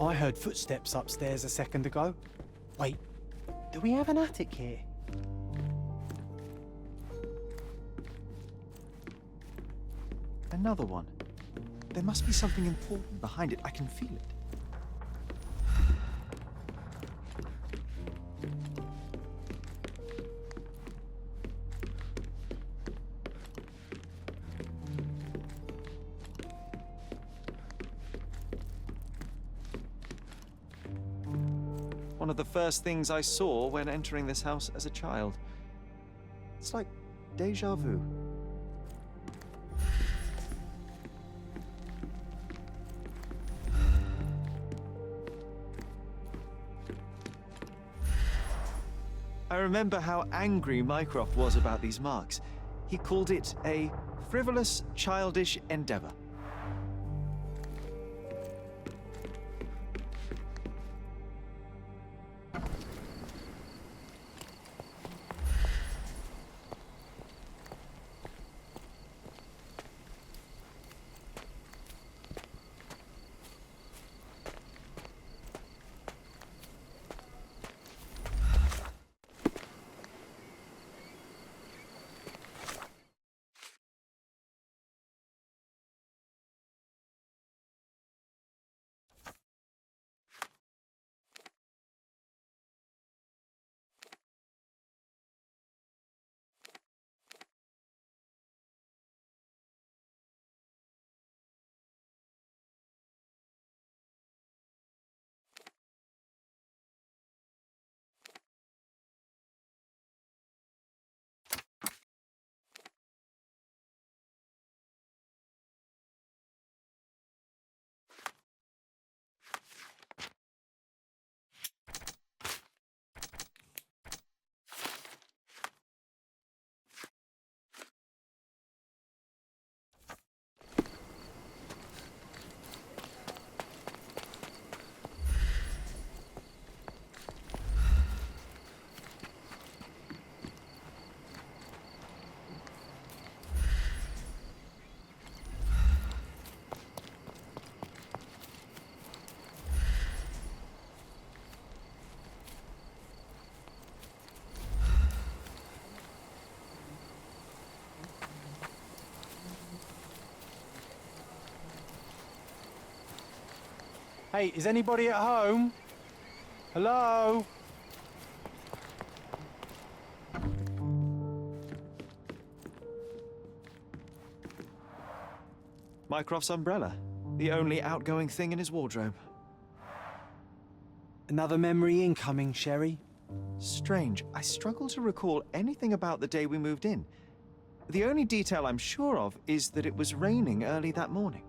I heard footsteps upstairs a second ago. Wait, do we have an attic here? Another one. There must be something important behind it. I can feel it. One of the first things I saw when entering this house as a child. It's like déjà vu. I remember how angry Mycroft was about these marks. He called it a frivolous, childish endeavor. Hey, is anybody at home? Hello? Mycroft's umbrella, the only outgoing thing in his wardrobe. Another memory incoming, Sherry. Strange, I struggle to recall anything about the day we moved in. The only detail I'm sure of is that it was raining early that morning.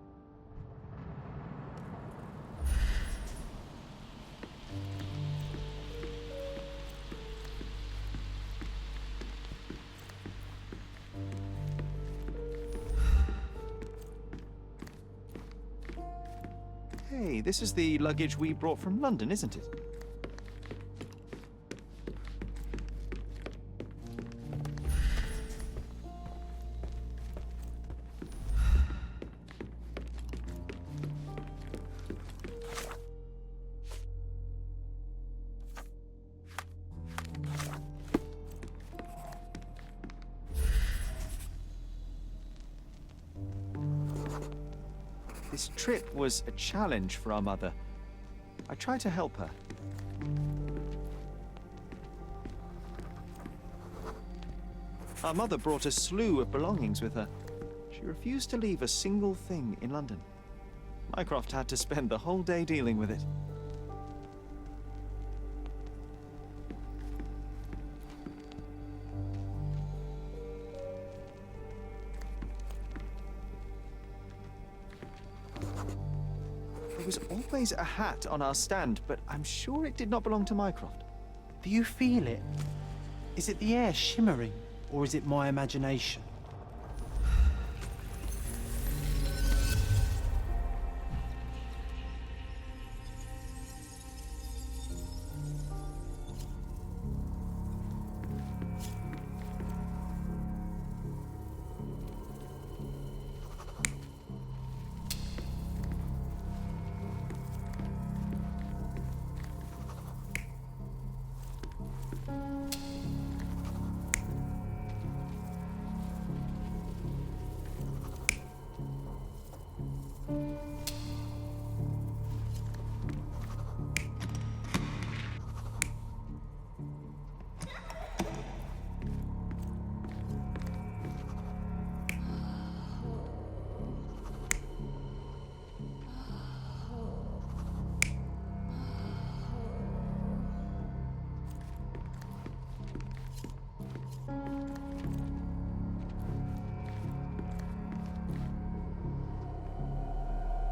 Hey, this is the luggage we brought from London, isn't it? This trip was a challenge for our mother. I tried to help her. Our mother brought a slew of belongings with her. She refused to leave a single thing in London. Mycroft had to spend the whole day dealing with it. There was always a hat on our stand, but I'm sure it did not belong to Mycroft. Do you feel it? Is it the air shimmering, or is it my imagination?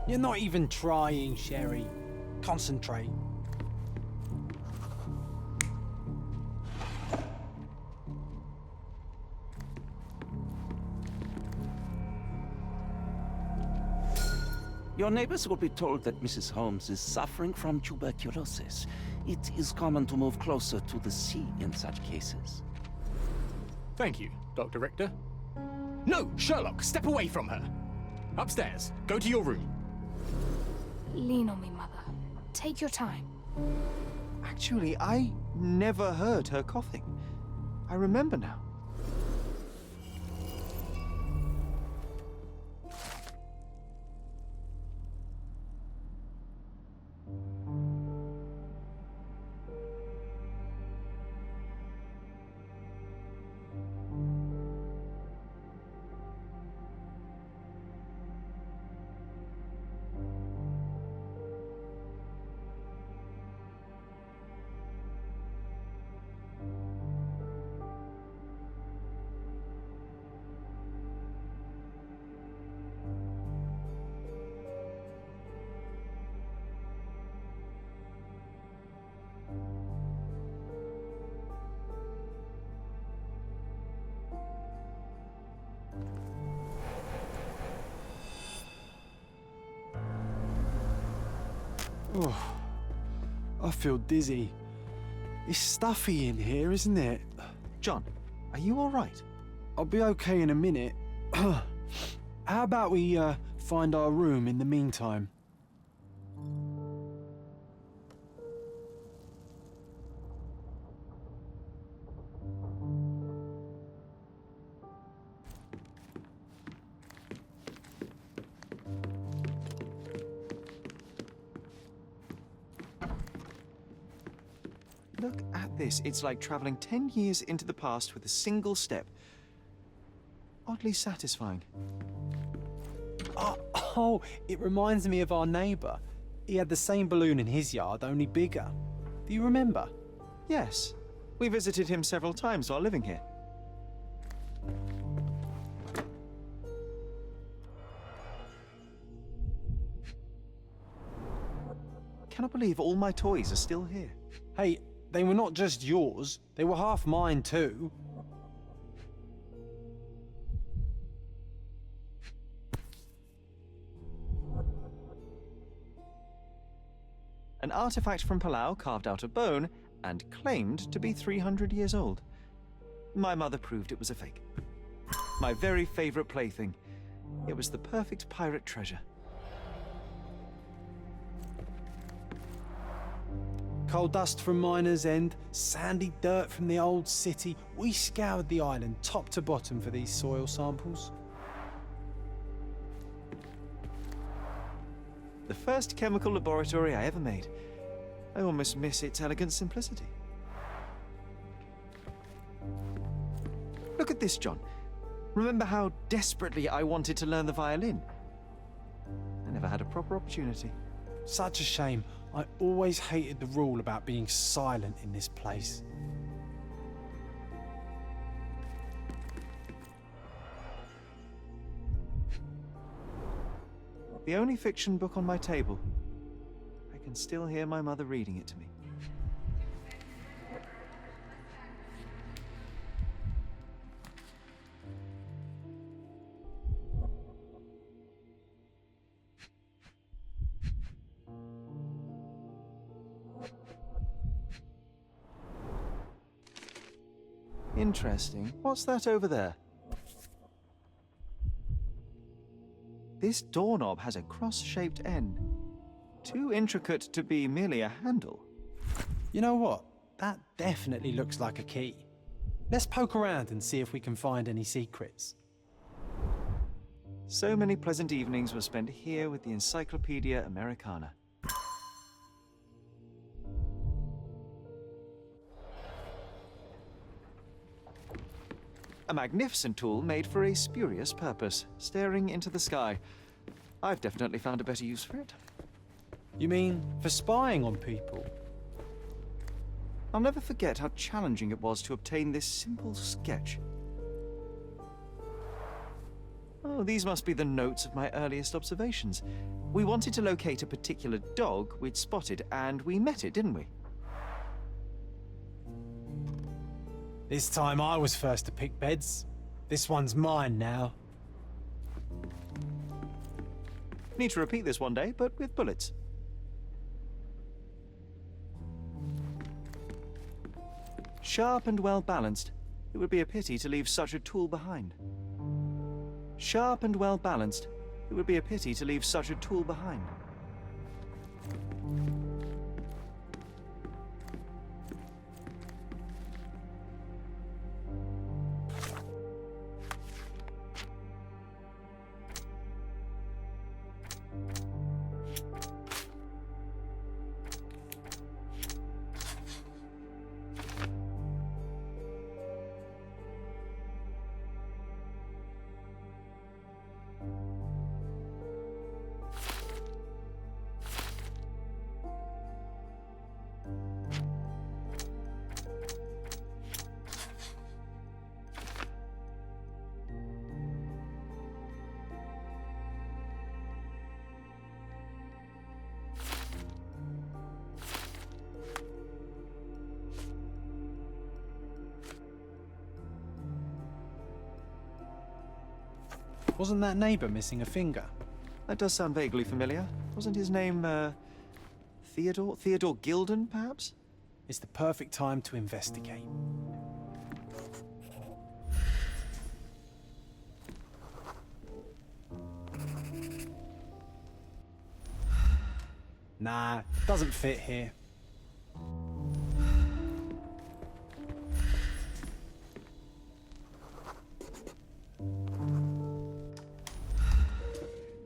You're not even trying, Sherry. Concentrate. Your neighbors will be told that Mrs. Holmes is suffering from tuberculosis. It is common to move closer to the sea in such cases. Thank you, Dr. Richter. No, Sherlock, step away from her. Upstairs. Go to your room. Lean on me, Mother. Take your time. Actually, I never heard her coughing. I remember now. Oh, I feel dizzy. It's stuffy in here, isn't it? John, are you all right? I'll be okay in a minute. How about we find our room in the meantime? Look at this. It's like traveling 10 years into the past with a single step. Oddly satisfying. Oh, it reminds me of our neighbour. He had the same balloon in his yard, only bigger. Do you remember? Yes. We visited him several times while living here. Cannot believe all my toys are still here. Hey, they were not just yours, they were half mine too. An artifact from Palau carved out of bone and claimed to be 300 years old. My mother proved it was a fake. My very favorite plaything. It was the perfect pirate treasure. Coal dust from Miner's End, sandy dirt from the old city. We scoured the island top to bottom for these soil samples. The first chemical laboratory I ever made. I almost miss its elegant simplicity. Look at this, John. Remember how desperately I wanted to learn the violin? I never had a proper opportunity. Such a shame. I always hated the rule about being silent in this place. The only fiction book on my table. I can still hear my mother reading it to me. Interesting. What's that over there? This doorknob has a cross-shaped end. Too intricate to be merely a handle. You know what? That definitely looks like a key. Let's poke around and see if we can find any secrets. So many pleasant evenings were spent here with the Encyclopedia Americana. A magnificent tool made for a spurious purpose, staring into the sky. I've definitely found a better use for it. You mean for spying on people? I'll never forget how challenging it was to obtain this simple sketch. Oh, these must be the notes of my earliest observations. We wanted to locate a particular dog we'd spotted, and we met it, didn't we? This time I was first to pick beds. This one's mine now. Need to repeat this one day, but with bullets. Sharp and well balanced. It would be a pity to leave such a tool behind. Sharp and well balanced. It would be a pity to leave such a tool behind. Wasn't that neighbour missing a finger? That does sound vaguely familiar. Wasn't his name, Theodore? Theodore Gilden, perhaps? It's the perfect time to investigate. Nah, doesn't fit here.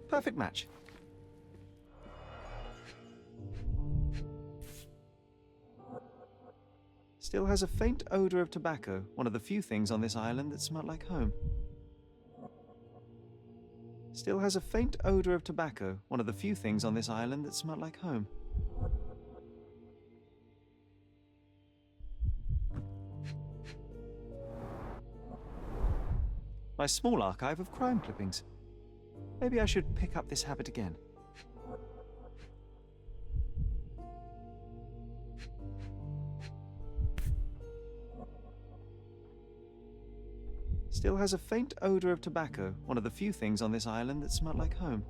Perfect match. Still has a faint odor of tobacco, one of the few things on this island that smell like home. Still has a faint odor of tobacco, one of the few things on this island that smell like home. My small archive of crime clippings. Maybe I should pick up this habit again. Still has a faint odor of tobacco, one of the few things on this island that smell like home.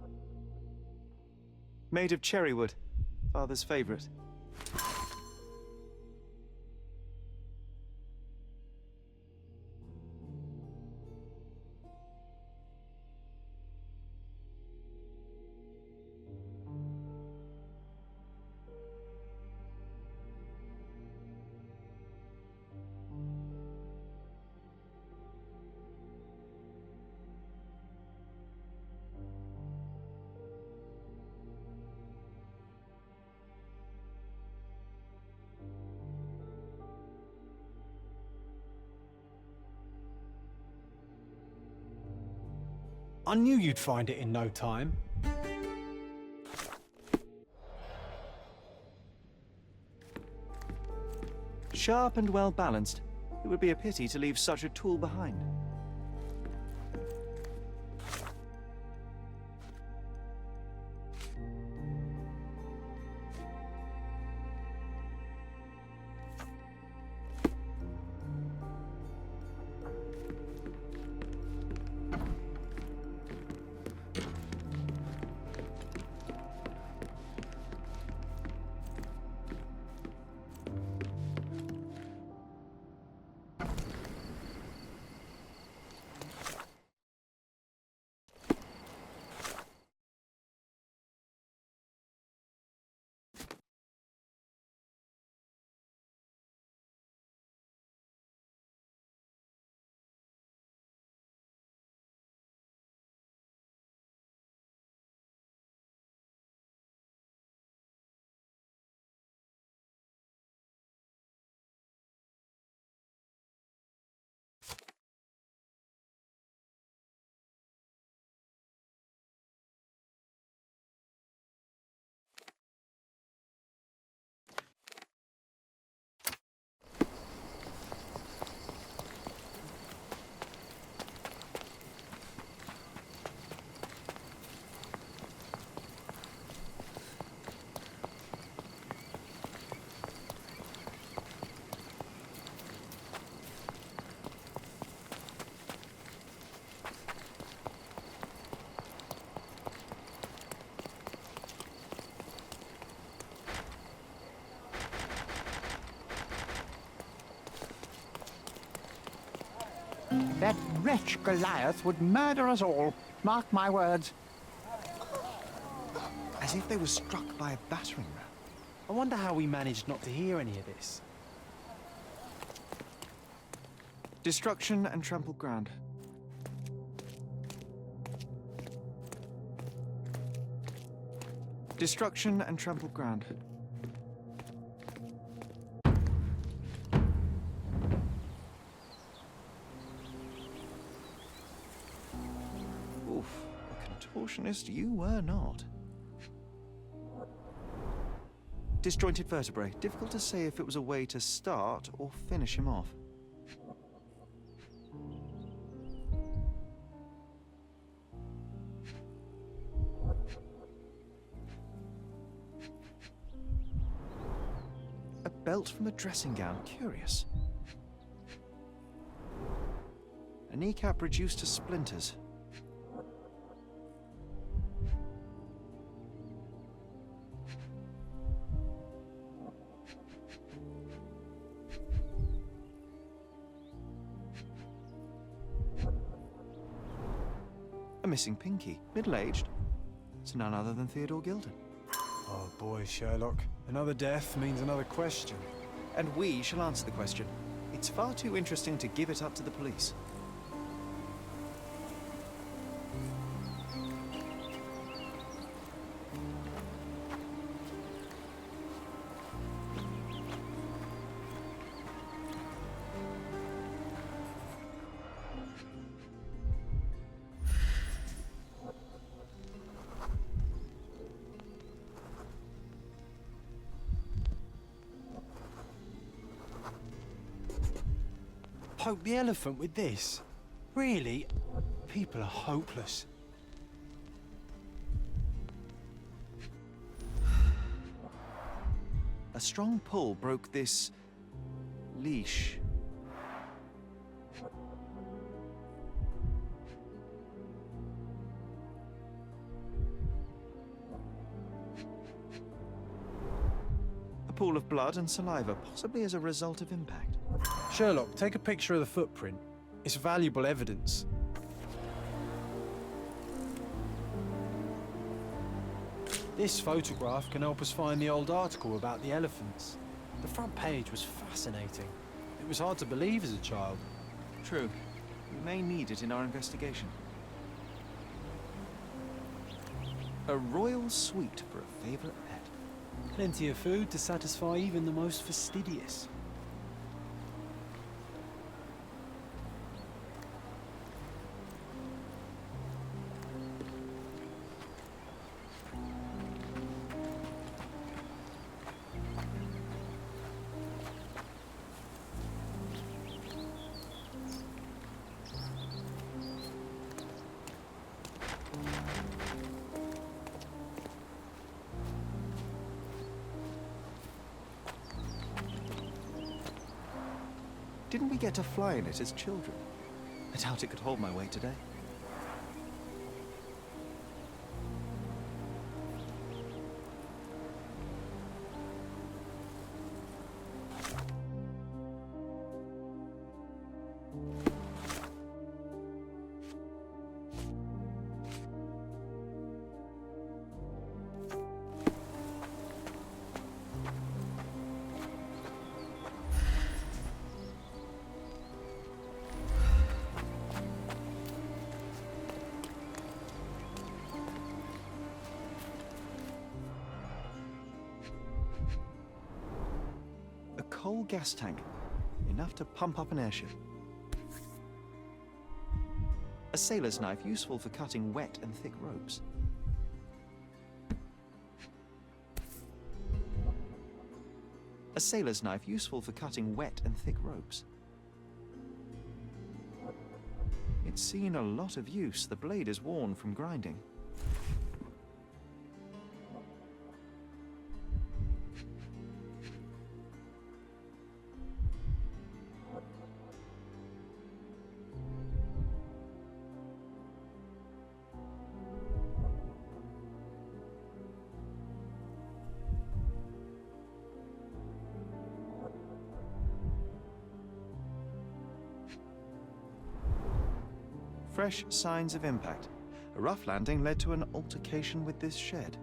Made of cherry wood, father's favorite. I knew you'd find it in no time. Sharp and well balanced. It would be a pity to leave such a tool behind. That wretch Goliath would murder us all. Mark my words. As if they were struck by a battering ram. I wonder how we managed not to hear any of this. Destruction and trampled ground. Destruction and trampled ground. Oof, a contortionist you were not. Disjointed vertebrae. Difficult to say if it was a way to start or finish him off. A belt from a dressing gown. Curious. A kneecap reduced to splinters. A missing pinky. Middle-aged. It's none other than Theodore Gilden. Oh boy, Sherlock. Another death means another question. And we shall answer the question. It's far too interesting to give it up to the police. Poke the elephant with this? Really? People are hopeless. A strong pull broke this leash. A pool of blood and saliva, possibly as a result of impact. Sherlock, take a picture of the footprint. It's valuable evidence. This photograph can help us find the old article about the elephants. The front page was fascinating. It was hard to believe as a child. True. We may need it in our investigation. A royal suite for a favorite pet. Plenty of food to satisfy even the most fastidious. Didn't we get to fly in it as children? I doubt it could hold my weight today. Coal gas tank, enough to pump up an airship. A sailor's knife, useful for cutting wet and thick ropes. A sailor's knife, useful for cutting wet and thick ropes. It's seen a lot of use. The blade is worn from grinding. fresh signs of impact. A rough landing led to an altercation with this shed.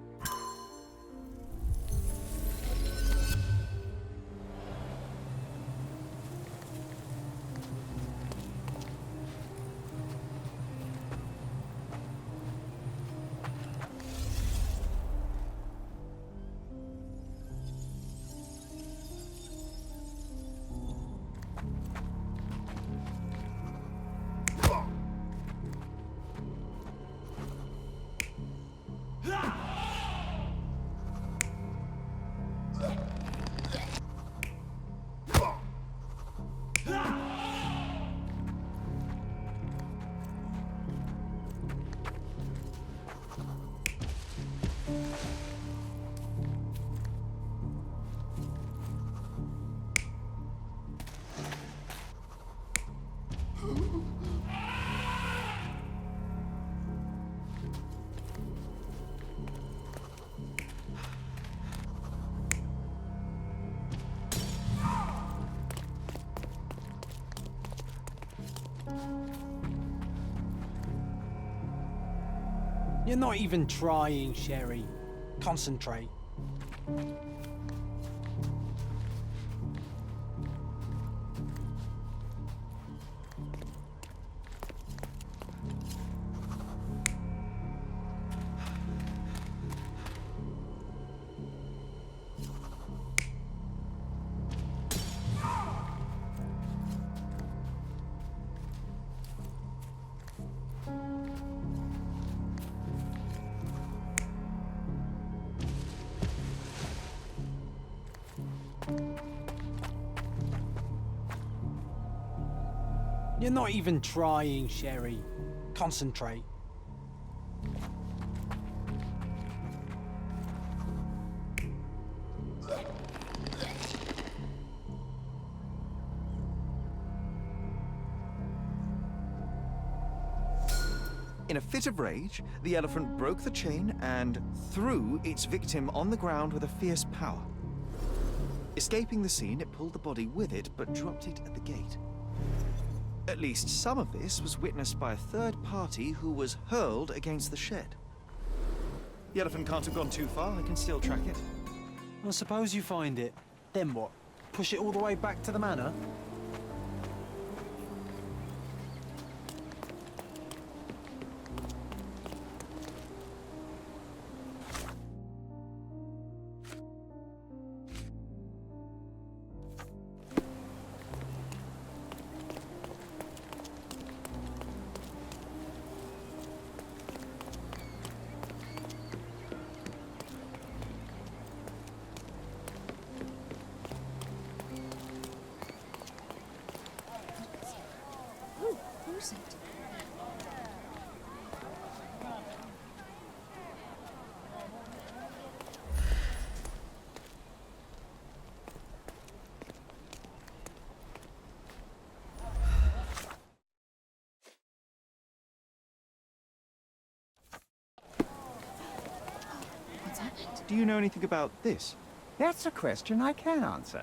You're not even trying, Sherry. Concentrate. You're not even trying, Sherry. Concentrate. In a fit of rage, the elephant broke the chain and threw its victim on the ground with a fierce power. Escaping the scene, it pulled the body with it, but dropped it at the gate. At least some of this was witnessed by a third party who was hurled against the shed. The elephant can't have gone too far. I can still track it. Well, suppose you find it. Then what? Push it all the way back to the manor? Who's it? What's happened? Do you know anything about this? That's a question I can answer.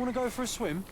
Want to go for a swim?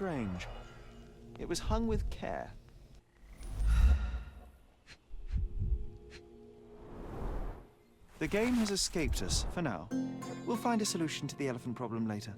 Strange. It was hung with care. The game has escaped us for now. We'll find a solution to the elephant problem later.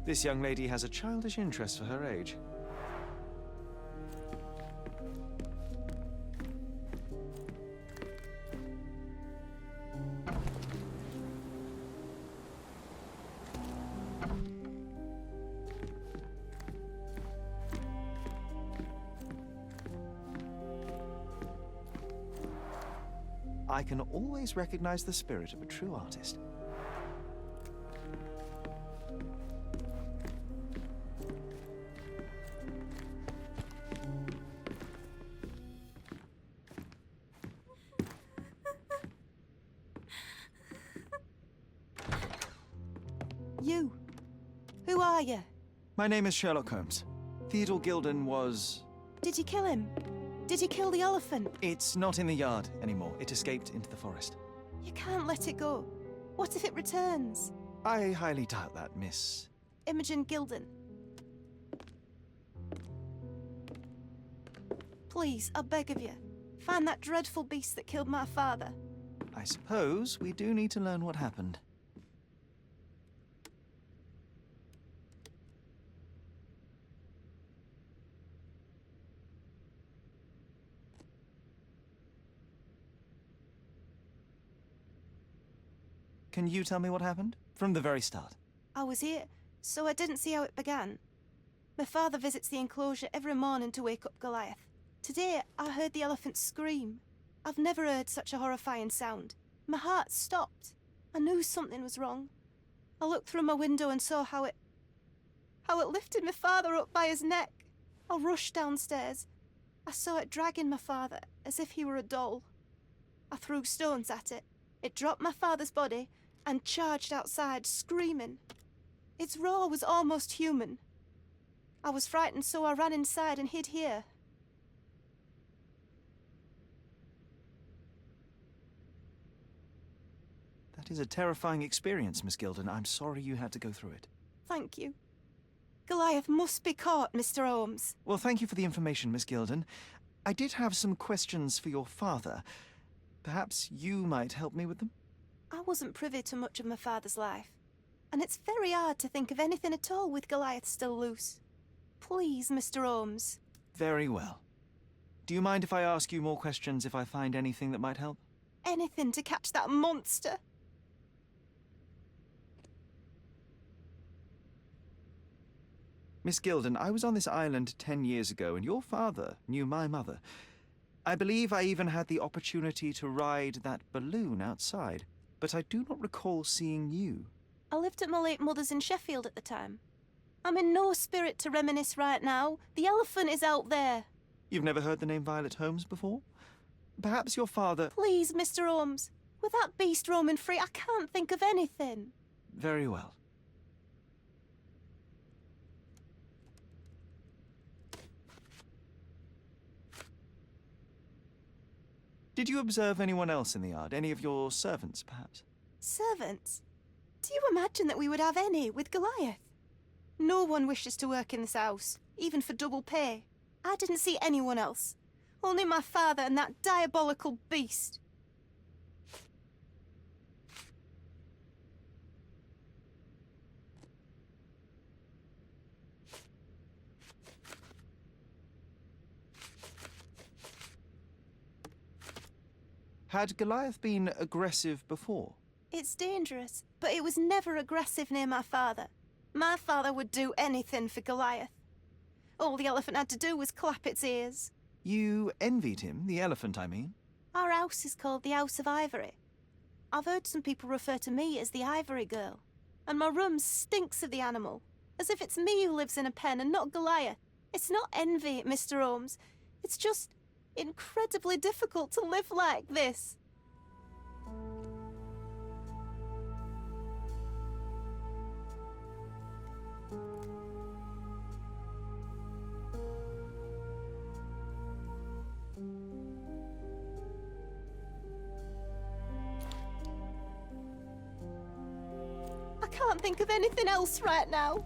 This young lady has a childish interest for her age. I can always recognize the spirit of a true artist. You. Who are you? My name is Sherlock Holmes. Theodore Gilden was... Did you kill him? Did you kill the elephant? It's not in the yard anymore. It escaped into the forest. You can't let it go. What if it returns? I highly doubt that, Miss. Imogen Gilden. Please, I beg of you, find that dreadful beast that killed my father. I suppose we do need to learn what happened. Can you tell me what happened? From the very start. I was here, so I didn't see how it began. My father visits the enclosure every morning to wake up Goliath. Today, I heard the elephant scream. I've never heard such a horrifying sound. My heart stopped. I knew something was wrong. I looked through my window and saw how it lifted my father up by his neck. I rushed downstairs. I saw it dragging my father as if he were a doll. I threw stones at it. It dropped my father's body and charged outside, screaming. Its roar was almost human. I was frightened, so I ran inside and hid here. That is a terrifying experience, Miss Gilden. I'm sorry you had to go through it. Thank you. Goliath must be caught, Mr. Holmes. Well, thank you for the information, Miss Gilden. I did have some questions for your father. Perhaps you might help me with them? I wasn't privy to much of my father's life, and it's very hard to think of anything at all with Goliath still loose. Please, Mr. Holmes. Very well. Do you mind if I ask you more questions if I find anything that might help? Anything to catch that monster. Miss Gilden, I was on this island 10 years ago, and your father knew my mother. I believe I even had the opportunity to ride that balloon outside, but I do not recall seeing you. I lived at my late mother's in Sheffield at the time. I'm in no spirit to reminisce right now. The elephant is out there. You've never heard the name Violet Holmes before? Perhaps your father... Please, Mr. Holmes. With that beast roaming free, I can't think of anything. Very well. Did you observe anyone else in the yard? Any of your servants, perhaps? Servants? Do you imagine that we would have any with Goliath? No one wishes to work in this house, even for double pay. I didn't see anyone else. Only my father and that diabolical beast. Had Goliath been aggressive before? It's dangerous, but it was never aggressive near my father. My father would do anything for Goliath. All the elephant had to do was clap its ears. You envied him, the elephant, I mean? Our house is called the House of Ivory. I've heard some people refer to me as the Ivory Girl, and my room stinks of the animal, as if it's me who lives in a pen and not Goliath. It's not envy, Mr. Holmes. It's just incredibly difficult to live like this. I can't think of anything else right now.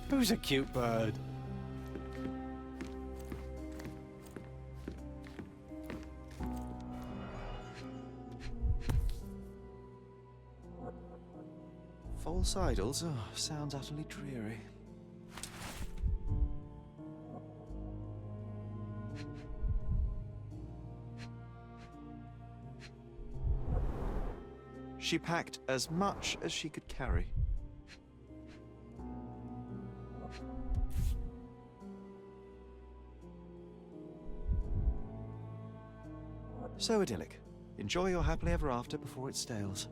Who's a cute bird? False idols? Oh, sounds utterly dreary. She packed as much as she could carry. So idyllic. Enjoy your happily ever after before it stales.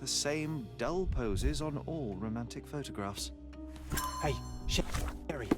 The same dull poses on all romantic photographs. Hey, Sherry,